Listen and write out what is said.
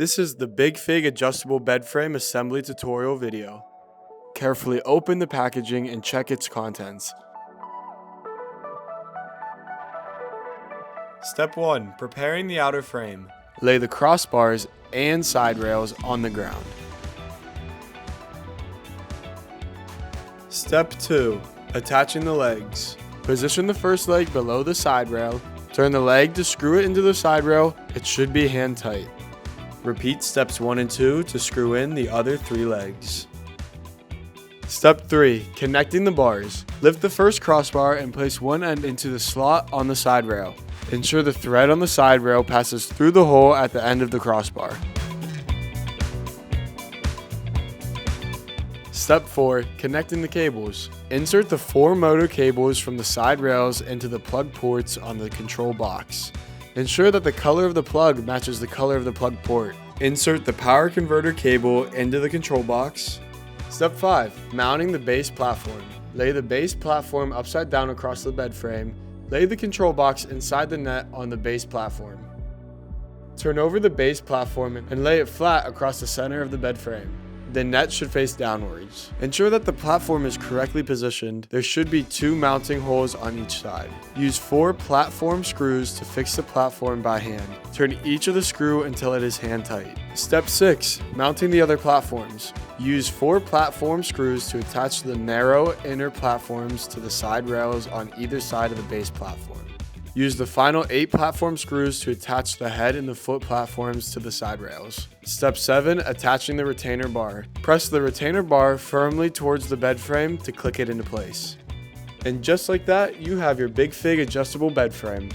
This is the Big Fig adjustable bed frame assembly tutorial video. Carefully open the packaging and check its contents. Step 1. Preparing the outer frame. Lay the crossbars and side rails on the ground. Step 2. Attaching the legs. Position the first leg below the side rail. Turn the leg to screw it into the side rail. It should be hand tight. Repeat steps 1 and 2 to screw in the other 3 legs. Step 3. Connecting the bars. Lift the first crossbar and place one end into the slot on the side rail. Ensure the thread on the side rail passes through the hole at the end of the crossbar. Step 4. Connecting the cables. Insert the 4 motor cables from the side rails into the plug ports on the control box. Ensure that the color of the plug matches the color of the plug port. Insert the power converter cable into the control box. Step 5. Mounting the base platform. Lay the base platform upside down across the bed frame. Lay the control box inside the net on the base platform. Turn over the base platform and lay it flat across the center of the bed frame. The net should face downwards. Ensure that the platform is correctly positioned. There should be 2 mounting holes on each side. Use 4 platform screws to fix the platform by hand. Turn each of the screw until it is hand tight. Step 6. Mounting the other platforms. Use 4 platform screws to attach the narrow inner platforms to the side rails on either side of the base platform. Use the final 8 platform screws to attach the head and the foot platforms to the side rails. Step 7. Attaching the retainer bar. Press the retainer bar firmly towards the bed frame to click it into place. And just like that, you have your Big Fig adjustable bed frame.